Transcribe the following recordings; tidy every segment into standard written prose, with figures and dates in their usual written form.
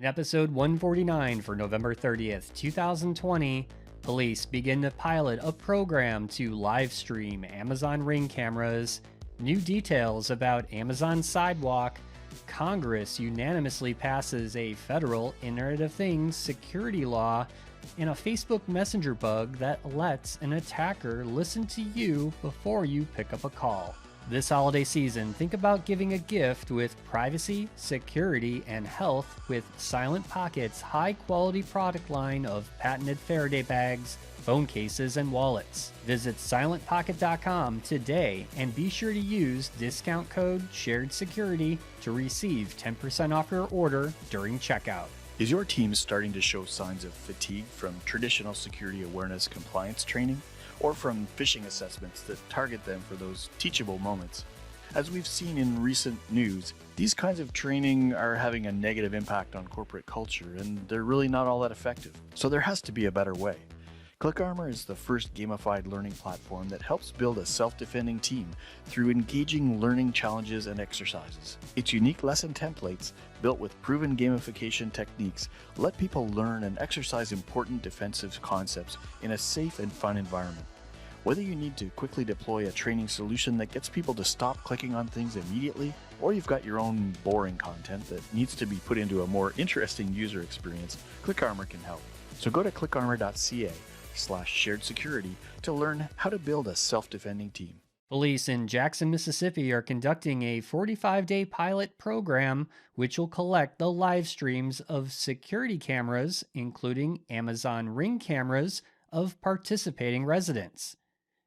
In episode 149 for November 30th, 2020, police begin to pilot a program to live stream Amazon Ring cameras, new details about Amazon Sidewalk, Congress unanimously passes a federal Internet of Things security law, and a Facebook Messenger bug that lets an attacker listen to you before you pick up a call. This holiday season, think about giving a gift with privacy, security, and health with Silent Pocket's high-quality product line of patented Faraday bags, phone cases, and wallets. Visit silentpocket.com today and be sure to use discount code SHAREDSECURITY to receive 10% off your order during checkout. Is your team starting to show signs of fatigue from traditional security awareness compliance training, or from phishing assessments that target them for those teachable moments? As we've seen in recent news, these kinds of training are having a negative impact on corporate culture, and they're really not all that effective. So there has to be a better way. ClickArmor is the first gamified learning platform that helps build a self-defending team through engaging learning challenges and exercises. Its unique lesson templates, built with proven gamification techniques, let people learn and exercise important defensive concepts in a safe and fun environment. Whether you need to quickly deploy a training solution that gets people to stop clicking on things immediately, or you've got your own boring content that needs to be put into a more interesting user experience, ClickArmor can help. So go to clickarmor.ca/shared security to learn how to build a self-defending team. Police in Jackson, Mississippi are conducting a 45-day pilot program which will collect the live streams of security cameras, including Amazon Ring cameras, of participating residents.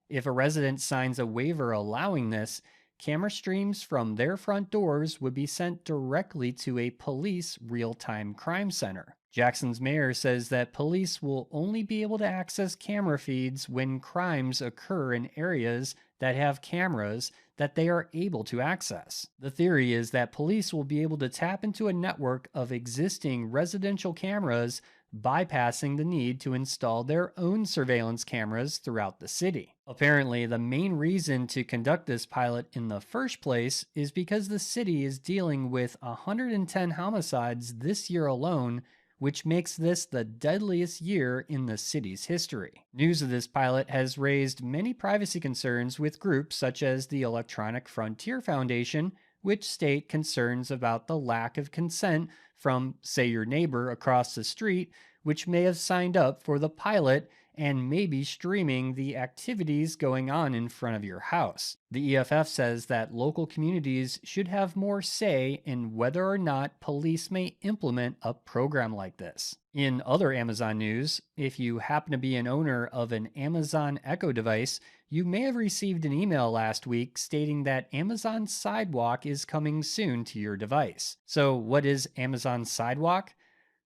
If a resident signs a waiver allowing this, camera streams from their front doors would be sent directly to a police real-time crime center. Jackson's mayor says that police will only be able to access camera feeds when crimes occur in areas that have cameras that they are able to access. The theory is that police will be able to tap into a network of existing residential cameras, bypassing the need to install their own surveillance cameras throughout the city. Apparently, the main reason to conduct this pilot in the first place is because the city is dealing with 110 homicides this year alone, which makes this the deadliest year in the city's history. News of this pilot has raised many privacy concerns with groups such as the Electronic Frontier Foundation, which state concerns about the lack of consent from, say, your neighbor across the street, which may have signed up for the pilot and may be streaming the activities going on in front of your house. The EFF says that local communities should have more say in whether or not police may implement a program like this. In other Amazon news, if you happen to be an owner of an Amazon Echo device, you may have received an email last week stating that Amazon Sidewalk is coming soon to your device. So what is Amazon Sidewalk?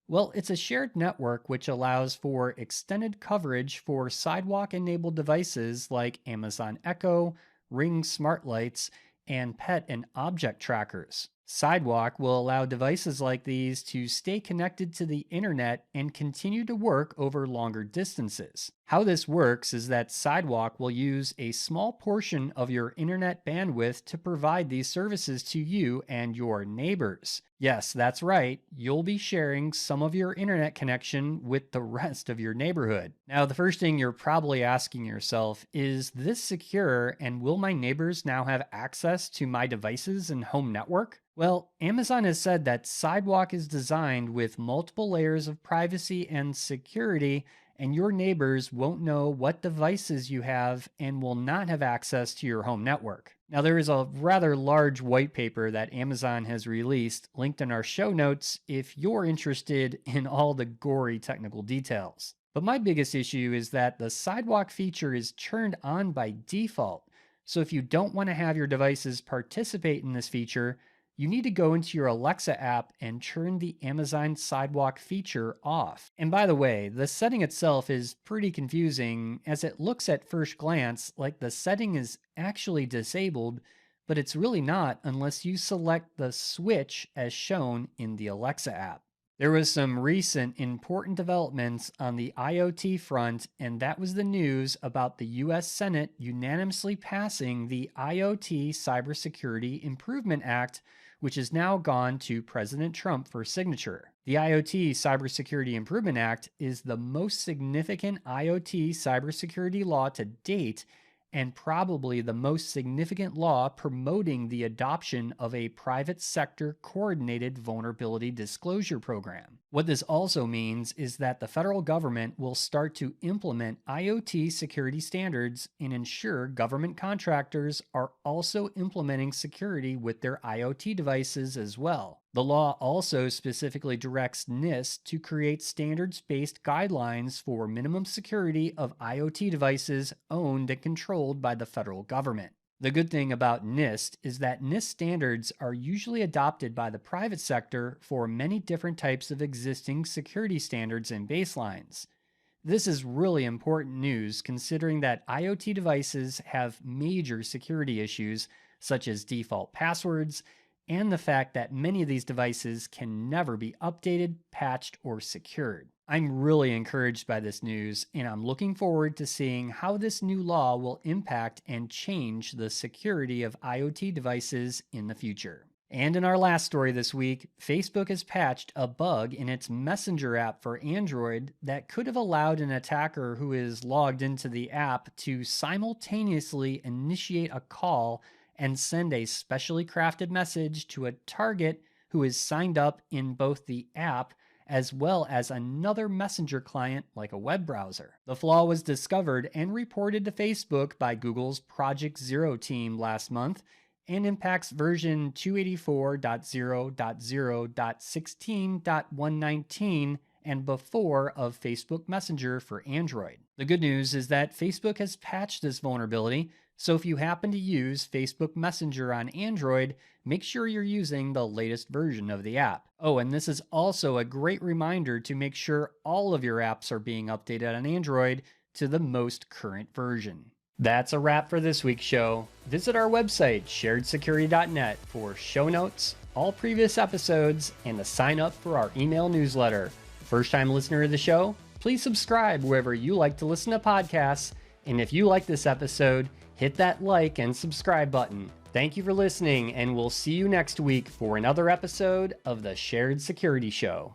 Well, it's a shared network which allows for extended coverage for Sidewalk-enabled devices like Amazon Echo, Ring smart lights, and pet and object trackers. Sidewalk will allow devices like these to stay connected to the internet and continue to work over longer distances. How this works is that Sidewalk will use a small portion of your internet bandwidth to provide these services to you and your neighbors. Yes, that's right, you'll be sharing some of your internet connection with the rest of your neighborhood. Now, the first thing you're probably asking yourself is this secure, and will my neighbors now have access to my devices and home network? Well, Amazon has said that Sidewalk is designed with multiple layers of privacy and security, and your neighbors won't know what devices you have and will not have access to your home network. Now, there is a rather large white paper that Amazon has released, linked in our show notes if you're interested in all the gory technical details. But my biggest issue is that the Sidewalk feature is turned on by default. So if you don't want to have your devices participate in this feature, you need to go into your Alexa app and turn the Amazon Sidewalk feature off. And by the way, the setting itself is pretty confusing as it looks at first glance like the setting is actually disabled, but it's really not unless you select the switch as shown in the Alexa app. There was some recent important developments on the IoT front, and that was the news about the US Senate unanimously passing the IoT Cybersecurity Improvement Act, which has now gone to President Trump for signature. The IoT Cybersecurity Improvement Act is the most significant IoT cybersecurity law to date, and probably the most significant law promoting the adoption of a private sector coordinated vulnerability disclosure program. What this also means is that the federal government will start to implement IoT security standards and ensure government contractors are also implementing security with their IoT devices as well. The law also specifically directs NIST to create standards-based guidelines for minimum security of IoT devices owned and controlled by the federal government. The good thing about NIST is that NIST standards are usually adopted by the private sector for many different types of existing security standards and baselines. This is really important news considering that IoT devices have major security issues such as default passwords, and the fact that many of these devices can never be updated, patched, or secured. I'm really encouraged by this news, and I'm looking forward to seeing how this new law will impact and change the security of IoT devices in the future. And in our last story this week, Facebook has patched a bug in its Messenger app for Android that could have allowed an attacker who is logged into the app to simultaneously initiate a call and send a specially crafted message to a target who is signed up in both the app as well as another messenger client like a web browser. The flaw was discovered and reported to Facebook by Google's Project Zero team last month and impacts version 284.0.0.16.119 and before of Facebook Messenger for Android. The good news is that Facebook has patched this vulnerability, so if you happen to use Facebook Messenger on Android, make sure you're using the latest version of the app. Oh, and this is also a great reminder to make sure all of your apps are being updated on Android to the most current version. That's a wrap for this week's show. Visit our website, sharedsecurity.net, for show notes, all previous episodes, and to sign up for our email newsletter. First-time listener of the show, please subscribe wherever you like to listen to podcasts. And if you like this episode, hit that like and subscribe button. Thank you for listening, and we'll see you next week for another episode of the Shared Security Show.